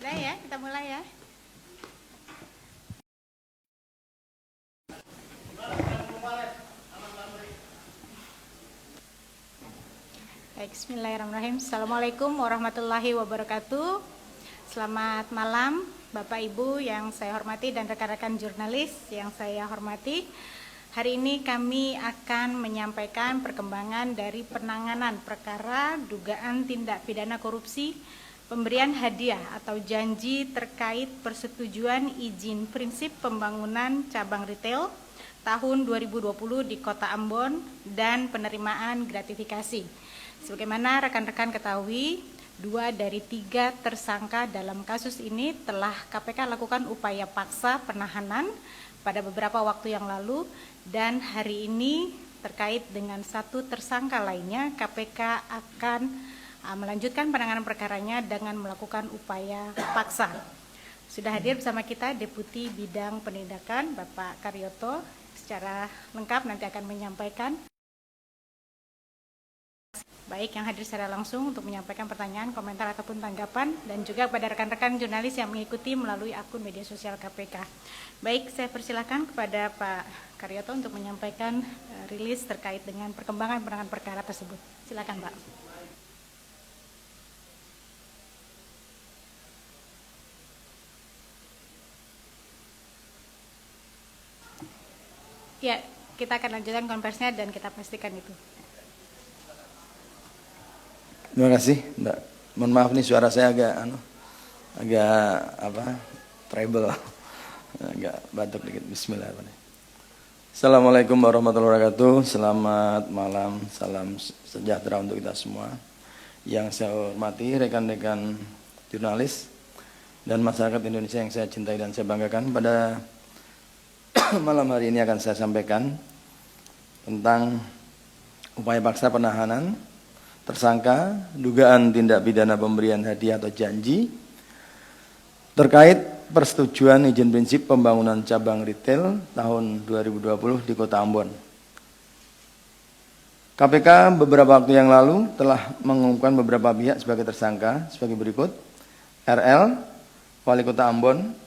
Sudah ya, kita mulai ya. Baik, bismillahirrahmanirrahim. Assalamualaikum warahmatullahi wabarakatuh. Selamat malam Bapak Ibu yang saya hormati dan rekan-rekan jurnalis yang saya hormati. Hari ini kami akan menyampaikan perkembangan dari penanganan perkara dugaan tindak pidana korupsi pemberian hadiah atau janji terkait persetujuan izin prinsip pembangunan cabang retail tahun 2020 di Kota Ambon dan penerimaan gratifikasi. Sebagaimana rekan-rekan ketahui, 2 dari 3 tersangka dalam kasus ini telah KPK lakukan upaya paksa penahanan pada beberapa waktu yang lalu, dan hari ini terkait dengan 1 tersangka lainnya KPK akan melanjutkan penanganan perkaranya dengan melakukan upaya paksa. Sudah hadir bersama kita Deputi Bidang Penindakan Bapak Karyoto, secara lengkap nanti akan menyampaikan. Baik yang hadir secara langsung untuk menyampaikan pertanyaan, komentar ataupun tanggapan, dan juga pada rekan-rekan jurnalis yang mengikuti melalui akun media sosial KPK. Baik, saya persilakan kepada Pak Karyoto untuk menyampaikan rilis terkait dengan perkembangan penanganan perkara tersebut. Silakan, Pak. Ya, kita akan lanjutkan konversinya dan kita pastikan itu. Terima kasih, Mbak. Mohon maaf nih suara saya agak treble, agak batuk dikit. Bismillahirrahmanirrahim. Assalamualaikum warahmatullahi wabarakatuh. Selamat malam, salam sejahtera untuk kita semua. Yang saya hormati rekan-rekan jurnalis dan masyarakat Indonesia yang saya cintai dan saya banggakan, pada malam hari ini akan saya sampaikan tentang upaya paksa penahanan tersangka dugaan tindak pidana pemberian hadiah atau janji terkait persetujuan izin prinsip pembangunan cabang retail tahun 2020 di Kota Ambon. KPK beberapa waktu yang lalu telah mengumumkan beberapa pihak sebagai tersangka sebagai berikut: RL, Wali Kota Ambon,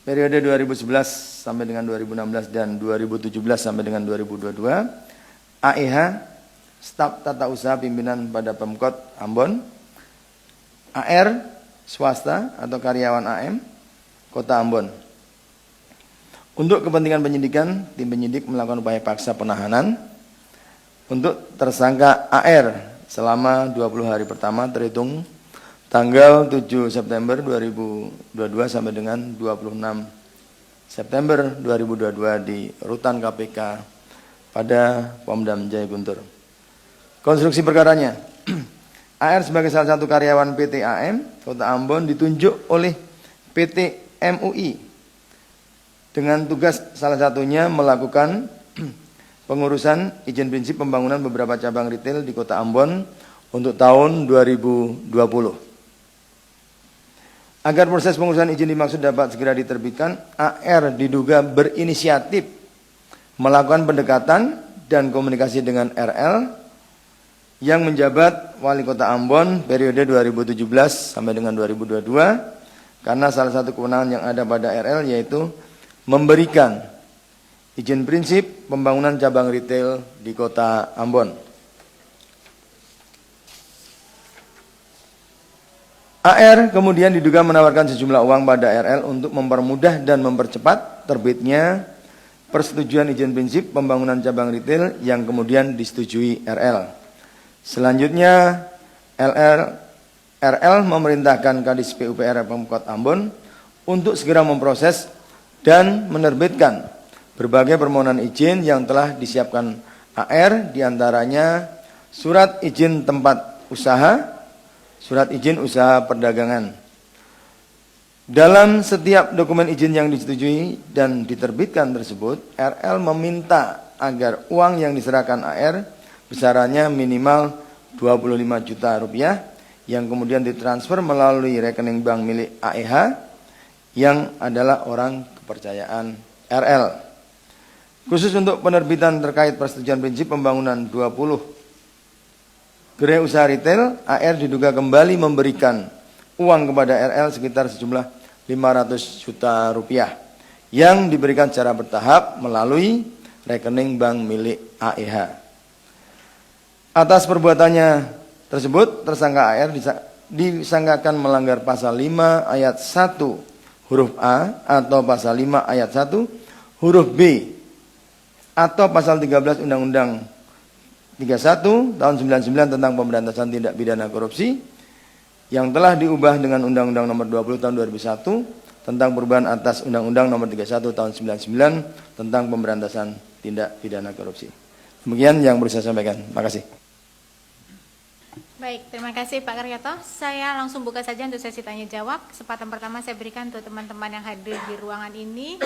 periode 2011 sampai dengan 2016 dan 2017 sampai dengan 2022, AEH, Staf Tata Usaha Pimpinan pada Pemkot Ambon, AR, swasta atau karyawan AM, Kota Ambon. Untuk kepentingan penyidikan, tim penyidik melakukan upaya paksa penahanan untuk tersangka AR selama 20 hari pertama terhitung tanggal 7 September 2022 sampai dengan 26 September 2022 di Rutan KPK pada Pomdam Jaya Guntur. Konstruksi perkaranya, AR sebagai salah satu karyawan PT AM Kota Ambon ditunjuk oleh PT MUI dengan tugas salah satunya melakukan pengurusan izin prinsip pembangunan beberapa cabang retail di Kota Ambon untuk tahun 2020. Agar proses pengurusan izin dimaksud dapat segera diterbitkan, AR diduga berinisiatif melakukan pendekatan dan komunikasi dengan RL yang menjabat Wali Kota Ambon periode 2017 sampai dengan 2022, karena salah satu kewenangan yang ada pada RL yaitu memberikan izin prinsip pembangunan cabang retail di Kota Ambon. AR kemudian diduga menawarkan sejumlah uang pada RL untuk mempermudah dan mempercepat terbitnya persetujuan izin prinsip pembangunan cabang retail yang kemudian disetujui RL. Selanjutnya RL memerintahkan Kadis PUPR Pemkot Ambon untuk segera memproses dan menerbitkan berbagai permohonan izin yang telah disiapkan AR, diantaranya surat izin tempat usaha, surat izin usaha perdagangan. Dalam setiap dokumen izin yang disetujui dan diterbitkan tersebut, RL meminta agar uang yang diserahkan AR besarannya minimal 25 juta rupiah yang kemudian ditransfer melalui rekening bank milik AEH yang adalah orang kepercayaan RL. Khusus untuk penerbitan terkait persetujuan prinsip pembangunan 20 gedung gerai usaha retail, AR diduga kembali memberikan uang kepada RL sekitar sejumlah 500 juta rupiah yang diberikan secara bertahap melalui rekening bank milik AEH. Atas perbuatannya tersebut, tersangka AR disangkakan melanggar pasal 5 ayat 1 huruf A atau pasal 5 ayat 1 huruf B atau pasal 13 Undang-Undang 31 tahun 99 tentang pemberantasan tindak pidana korupsi yang telah diubah dengan Undang-Undang nomor 20 tahun 2001 tentang perubahan atas Undang-Undang nomor 31 tahun 99 tentang pemberantasan tindak pidana korupsi. Demikian yang perlu saya sampaikan. Terima kasih. Baik, terima kasih Pak Karyoto. Saya langsung buka saja untuk sesi tanya jawab. Kesempatan pertama saya berikan untuk teman-teman yang hadir di ruangan ini.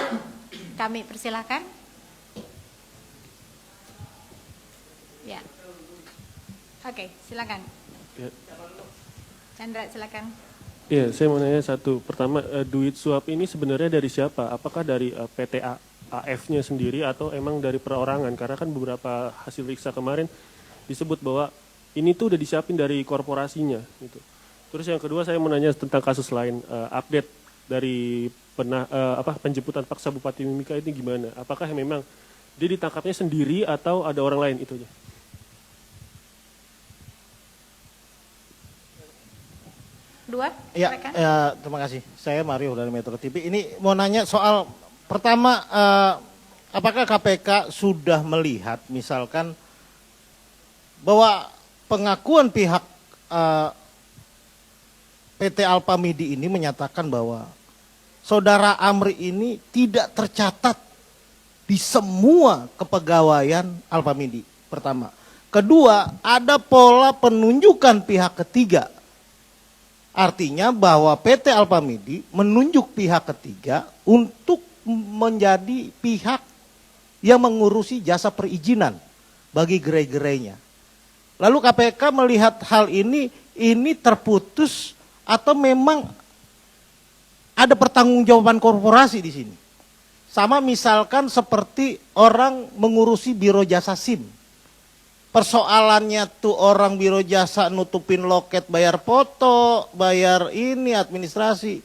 Kami persilahkan. Ya. Oke, silakan. Ya. Chandra, silakan. Iya, saya mau nanya satu. Pertama, duit suap ini sebenarnya dari siapa? Apakah dari PT AF-nya sendiri atau emang dari perorangan? Karena kan beberapa hasil periksa kemarin disebut bahwa ini tuh udah disiapin dari korporasinya gitu. Terus yang kedua saya mau nanya tentang kasus lain, update dari penjemputan paksa Bupati Mimika ini gimana? Apakah memang dia ditangkapnya sendiri atau ada orang lain itu aja? Dua, ya, silakan. Terima kasih. Saya Mario dari Metro TV. Ini mau nanya soal pertama, apakah KPK sudah melihat misalkan bahwa pengakuan pihak PT Alpamidi ini menyatakan bahwa saudara Amri ini tidak tercatat di semua kepegawaian Alpamidi, pertama. Kedua, ada pola penunjukan pihak ketiga. Artinya bahwa PT Alpamidi menunjuk pihak ketiga untuk menjadi pihak yang mengurusi jasa perizinan bagi gerai-gerainya. Lalu KPK melihat hal ini terputus atau memang ada pertanggungjawaban korporasi di sini. Sama misalkan seperti orang mengurusi biro jasa SIM. Persoalannya tuh orang biro jasa nutupin loket, bayar foto, bayar ini, administrasi.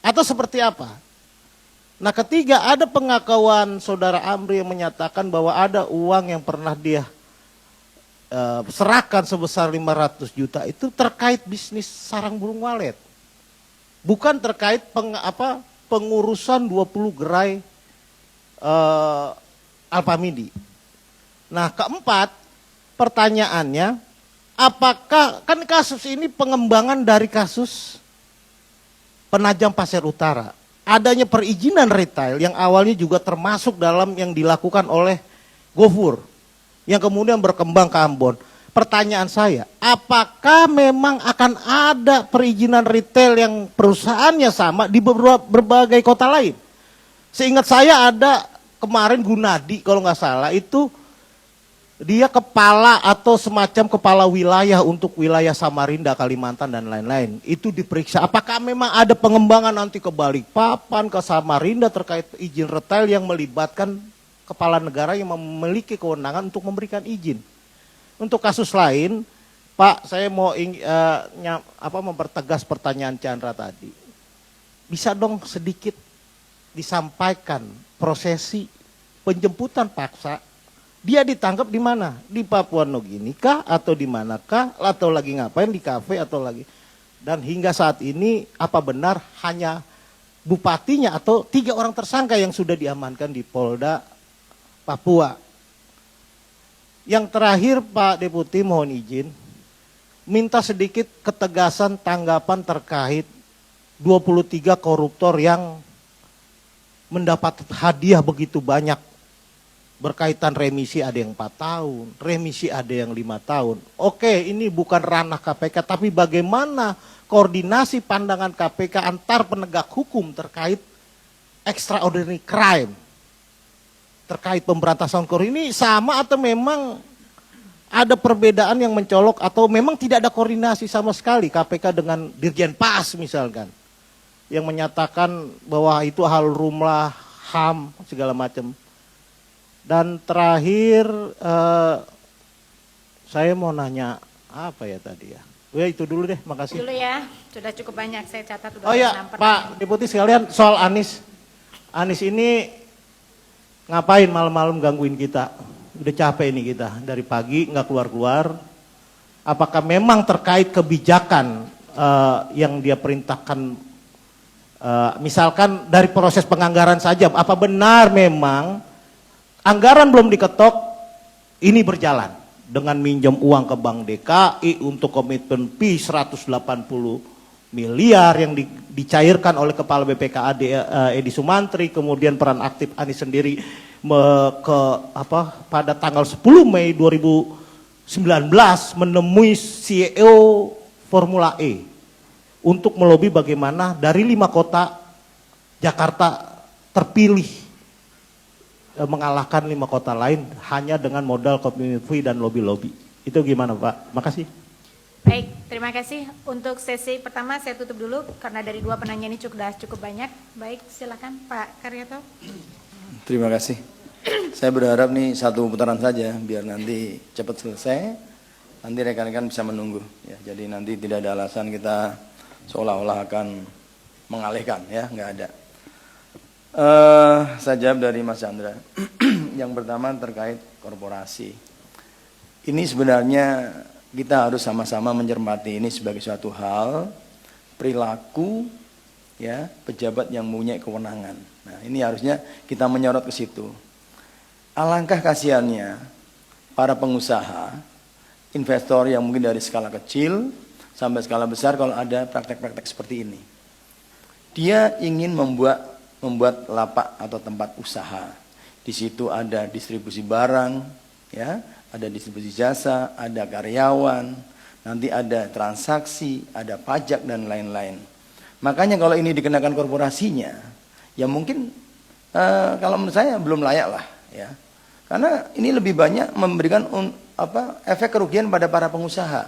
Atau seperti apa? Nah, ketiga, ada pengakuan saudara Amri yang menyatakan bahwa ada uang yang pernah dia serahkan sebesar 500 juta itu terkait bisnis sarang burung walet. Bukan terkait pengurusan 20 gerai Alpamidi. Nah, keempat, pertanyaannya, apakah kan kasus ini pengembangan dari kasus Penajam Pasir Utara. Adanya perizinan retail yang awalnya juga termasuk dalam yang dilakukan oleh Gofur, yang kemudian berkembang ke Ambon. Pertanyaan saya, apakah memang akan ada perizinan retail yang perusahaannya sama di berbagai kota lain? Seingat saya ada kemarin Gunadi kalau nggak salah itu dia kepala atau semacam kepala wilayah untuk wilayah Samarinda, Kalimantan dan lain-lain. Itu diperiksa apakah memang ada pengembangan nanti ke Balikpapan, ke Samarinda terkait izin retail yang melibatkan kepala negara yang memiliki kewenangan untuk memberikan izin. Untuk kasus lain, Pak, saya mau mempertegas pertanyaan Chandra tadi. Bisa dong sedikit disampaikan prosesi penjemputan paksa. Dia ditangkap di mana? Di Papua Nugini kah? Atau di manakah? Atau lagi ngapain? Di kafe atau lagi? Dan hingga saat ini apa benar hanya bupatinya atau 3 orang tersangka yang sudah diamankan di Polda Papua? Yang terakhir Pak Deputi mohon izin, minta sedikit ketegasan tanggapan terkait 23 koruptor yang mendapat hadiah begitu banyak. Berkaitan remisi ada yang 4 tahun, remisi ada yang 5 tahun. Oke, ini bukan ranah KPK, tapi bagaimana koordinasi pandangan KPK antar penegak hukum terkait extraordinary crime, terkait pemberantasan korupsi ini sama atau memang ada perbedaan yang mencolok atau memang tidak ada koordinasi sama sekali KPK dengan Dirjen PAS misalkan, yang menyatakan bahwa itu hal rumlah, HAM, segala macam. Dan terakhir saya mau nanya Apa ya tadi ya? Ya itu dulu deh, makasih. Dulu ya, sudah cukup banyak saya catat. Udah Oh ya, 6 pertanyaan. Pak Deputi sekalian, soal Anies. Anies ini ngapain malam-malam gangguin kita? Udah capek ini kita, dari pagi nggak keluar-keluar. Apakah memang terkait kebijakan yang dia perintahkan, misalkan dari proses penganggaran saja, apa benar memang anggaran belum diketok, ini berjalan dengan minjem uang ke Bank DKI untuk komitmen fee 180 miliar yang dicairkan oleh Kepala BPKAD Edi Sumantri, kemudian peran aktif Anies sendiri pada tanggal 10 Mei 2019 menemui CEO Formula E untuk melobi bagaimana dari 5 kota Jakarta terpilih mengalahkan 5 kota lain hanya dengan modal community fee dan lobby-lobby. Itu gimana Pak? Makasih. Baik, terima kasih. Untuk sesi pertama saya tutup dulu karena dari 2 penanya ini cukup banyak. Baik, silakan Pak Karyato. Terima kasih. Saya berharap nih 1 putaran saja biar nanti cepat selesai. Nanti rekan-rekan bisa menunggu ya. Jadi nanti tidak ada alasan kita seolah-olah akan mengalihkan ya, nggak ada. Saya jawab dari Mas Chandra. Yang pertama terkait korporasi. Ini sebenarnya kita harus sama-sama mencermati ini sebagai suatu hal perilaku ya pejabat yang punya kewenangan. Nah, ini harusnya kita menyorot ke situ. Alangkah kasihannya para pengusaha, investor yang mungkin dari skala kecil sampai skala besar kalau ada praktek-praktek seperti ini. Dia ingin membuat lapak atau tempat usaha. Di situ ada distribusi barang, ya, ada distribusi jasa, ada karyawan, nanti ada transaksi, ada pajak dan lain-lain. Makanya kalau ini dikenakan korporasinya, ya mungkin kalau menurut saya belum layak lah, ya. Karena ini lebih banyak memberikan efek kerugian pada para pengusaha.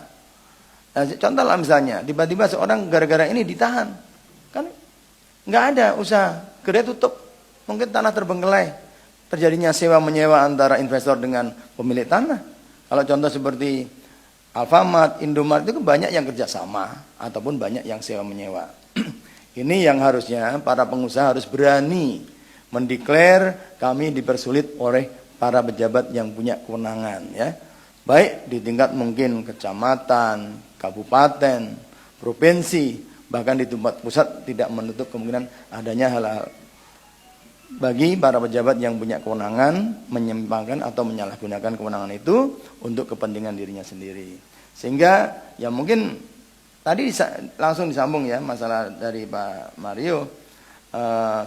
Nah, contoh lah misalnya, tiba-tiba seorang gara-gara ini ditahan, kan nggak ada usaha, gerai tutup, mungkin tanah terbengkelai, terjadinya sewa menyewa antara investor dengan pemilik tanah. Kalau contoh seperti Alfamart, Indomaret itu banyak yang kerjasama ataupun banyak yang sewa menyewa. Ini yang harusnya para pengusaha harus berani mendeklar kami dipersulit oleh para pejabat yang punya kewenangan, ya. Baik di tingkat mungkin kecamatan, kabupaten, provinsi, bahkan di tempat pusat tidak menutup kemungkinan adanya hal-hal bagi para pejabat yang punya kewenangan menyimpangkan atau menyalahgunakan kewenangan itu untuk kepentingan dirinya sendiri. Sehingga ya mungkin tadi langsung disambung ya masalah dari Pak Mario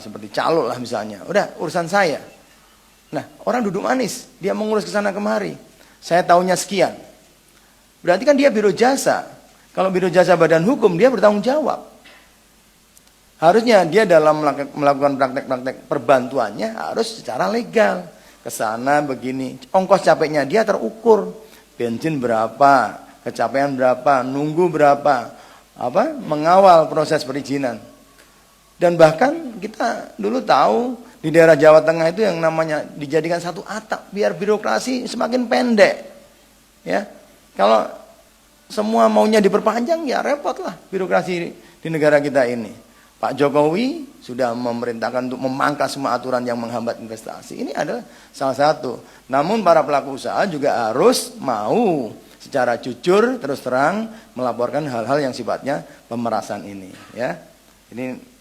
seperti calo lah misalnya. Udah urusan saya. Nah, orang duduk manis, dia mengurus ke sana kemari. Saya tahunya sekian. Berarti kan dia biro jasa. Kalau biro jasa badan hukum, dia bertanggung jawab. Harusnya dia dalam melakukan praktek-praktek perbantuannya harus secara legal. Kesana begini, ongkos capeknya dia terukur. Bensin berapa, kecapean berapa, nunggu berapa, mengawal proses perizinan. Dan bahkan kita dulu tahu di daerah Jawa Tengah itu yang namanya dijadikan satu atap biar birokrasi semakin pendek. Ya, kalau semua maunya diperpanjang ya repot lah birokrasi di negara kita ini. Pak Jokowi sudah memerintahkan untuk memangkas semua aturan yang menghambat investasi. Ini adalah salah satu. Namun para pelaku usaha juga harus mau secara jujur terus terang melaporkan hal-hal yang sifatnya pemerasan ini. Ya, ini.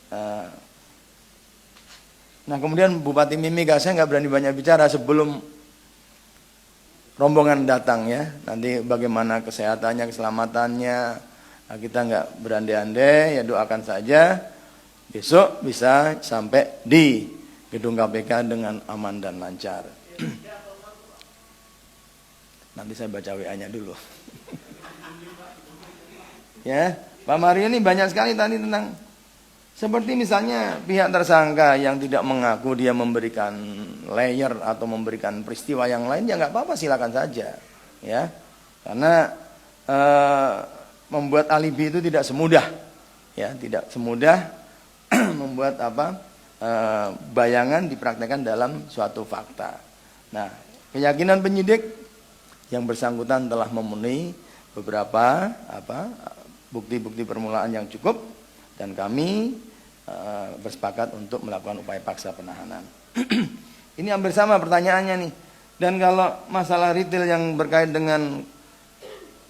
Nah kemudian Bupati Mimika, saya nggak berani banyak bicara sebelum rombongan datang ya. Nanti bagaimana kesehatannya, keselamatannya, nah, kita nggak berandai-andai, ya doakan saja besok bisa sampai di gedung KPK dengan aman dan lancar. Nanti saya baca WA-nya dulu. Ya, Pak Mario ini banyak sekali tadi tentang seperti misalnya pihak tersangka yang tidak mengaku dia memberikan layer atau memberikan peristiwa yang lain, ya nggak apa-apa silakan saja, ya. Karena membuat alibi itu tidak semudah, ya, tidak semudah membuat bayangan dipraktekkan dalam suatu fakta. Nah, keyakinan penyidik yang bersangkutan telah memenuhi beberapa bukti-bukti permulaan yang cukup dan kami bersepakat untuk melakukan upaya paksa penahanan. Ini hampir sama pertanyaannya nih. Dan kalau masalah retail yang berkait dengan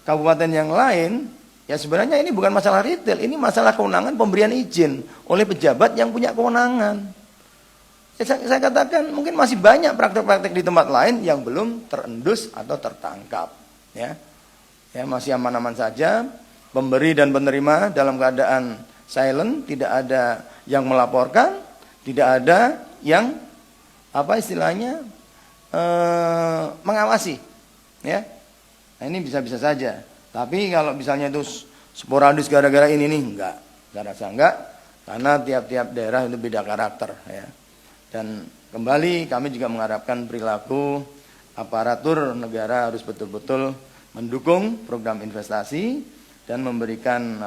kabupaten yang lain, ya sebenarnya ini bukan masalah retail, ini masalah kewenangan pemberian izin oleh pejabat yang punya kewenangan. Saya katakan mungkin masih banyak praktek-praktek di tempat lain yang belum terendus atau tertangkap. Ya, masih aman-aman saja. Pemberi dan penerima dalam keadaan silent, tidak ada yang melaporkan, tidak ada yang mengawasi. Ya, nah, ini bisa-bisa saja. Tapi kalau misalnya itu sporadis gara-gara ini nih, enggak. Saya rasa enggak, karena tiap-tiap daerah itu beda karakter. Ya. Dan kembali kami juga mengharapkan perilaku aparatur negara harus betul-betul mendukung program investasi dan memberikan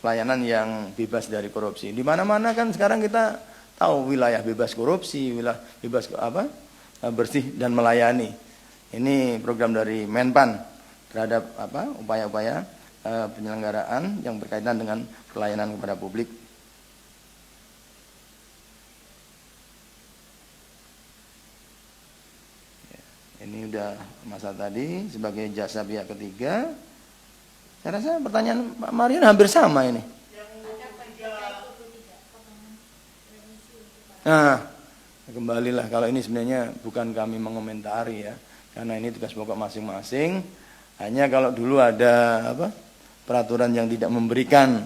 pelayanan yang bebas dari korupsi. Di mana-mana kan sekarang kita tahu wilayah bebas korupsi, wilayah bebas bersih dan melayani. Ini program dari Menpan terhadap upaya-upaya penyelenggaraan yang berkaitan dengan pelayanan kepada publik. Ini udah masa tadi sebagai jasa pihak ketiga. Saya rasa pertanyaan Pak Marian hampir sama ini. Nah, kembalilah kalau ini sebenarnya bukan kami mengomentari ya, karena ini tugas pokok masing-masing. Hanya kalau dulu ada peraturan yang tidak memberikan,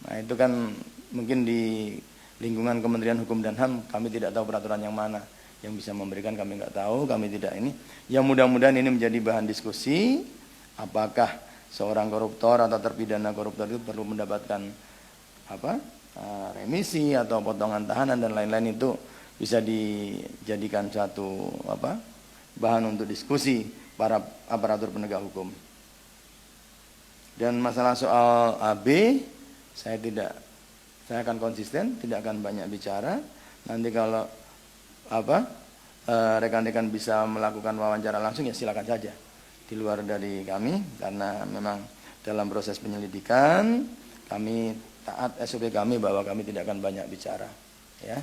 nah itu kan mungkin di lingkungan Kementerian Hukum dan HAM kami tidak tahu peraturan yang mana yang bisa memberikan, kami nggak tahu, kami tidak ini. Yang mudah-mudahan ini menjadi bahan diskusi, apakah seorang koruptor atau terpidana koruptor itu perlu mendapatkan remisi atau potongan tahanan dan lain-lain, itu bisa dijadikan suatu bahan untuk diskusi para aparatur penegak hukum. Dan masalah soal AB, saya akan konsisten, tidak akan banyak bicara. Nanti kalau rekan-rekan bisa melakukan wawancara langsung ya silakan saja di luar dari kami, karena memang dalam proses penyelidikan kami taat SOP kami bahwa kami tidak akan banyak bicara. Ya,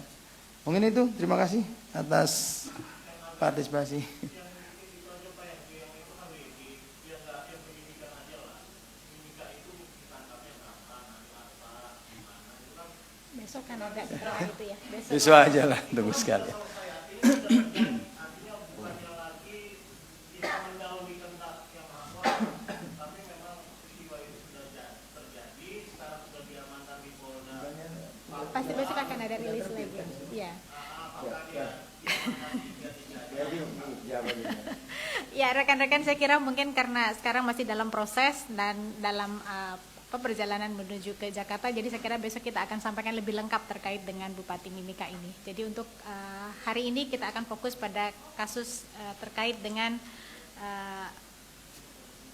mungkin itu. Terima kasih atas partisipasi. Besok kan ada itu ya. Besok aja lah, tunggu sekali. Pasti besok akan ada rilis lagi. Ya. Ya, rekan-rekan, saya kira mungkin karena sekarang masih dalam proses dan dalam perjalanan menuju ke Jakarta, jadi saya kira besok kita akan sampaikan lebih lengkap terkait dengan Bupati Mimika ini. Jadi untuk hari ini kita akan fokus pada kasus terkait dengan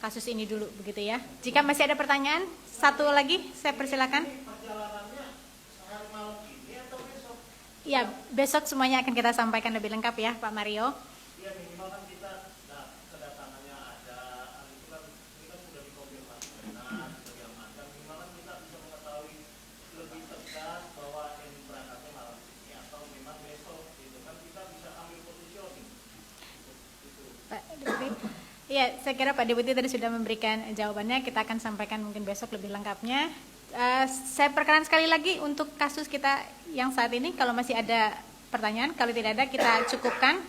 kasus ini dulu, begitu ya. Jika masih ada pertanyaan, satu lagi saya persilakan. Ya, besok semuanya akan kita sampaikan lebih lengkap ya, Pak Mario. Ya, minimal kan kita kedatangannya ada, itu kan sudah dikonfirmasi benar, sudah diamankan. Minimal kan kita bisa mengetahui lebih tegas bahwa yang berangkatnya malam ini atau memang besok, gitu kan kita bisa ambil positioning. Pak Deputi. Ya, saya kira Pak Deputi tadi sudah memberikan jawabannya. Kita akan sampaikan mungkin besok lebih lengkapnya. Saya perkenalan sekali lagi untuk kasus kita yang saat ini. Kalau masih ada pertanyaan, kalau tidak ada kita cukupkan.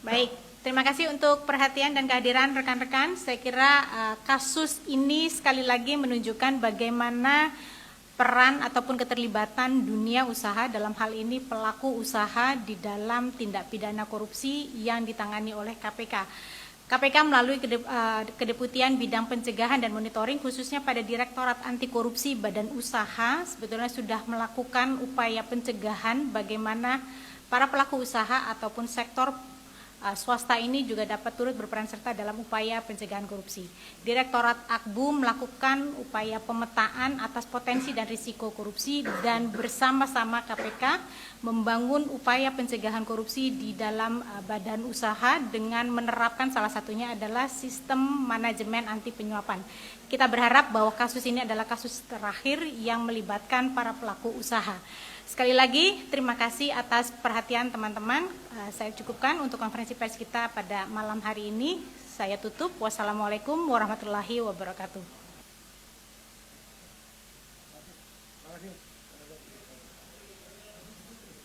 Baik, terima kasih untuk perhatian dan kehadiran rekan-rekan. Saya kira kasus ini sekali lagi menunjukkan bagaimana peran ataupun keterlibatan dunia usaha, dalam hal ini pelaku usaha di dalam tindak pidana korupsi yang ditangani oleh KPK. KPK melalui Kedeputian Bidang Pencegahan dan Monitoring, khususnya pada Direktorat Anti Korupsi Badan Usaha, sebetulnya sudah melakukan upaya pencegahan bagaimana para pelaku usaha ataupun sektor swasta ini juga dapat turut berperan serta dalam upaya pencegahan korupsi. Direktorat Akbu melakukan upaya pemetaan atas potensi dan risiko korupsi dan bersama-sama KPK membangun upaya pencegahan korupsi di dalam badan usaha dengan menerapkan salah satunya adalah sistem manajemen anti penyuapan. Kita berharap bahwa kasus ini adalah kasus terakhir yang melibatkan para pelaku usaha. Sekali lagi, terima kasih atas perhatian teman-teman. Saya cukupkan untuk konferensi pers kita pada malam hari ini. Saya tutup. Wassalamualaikum warahmatullahi wabarakatuh.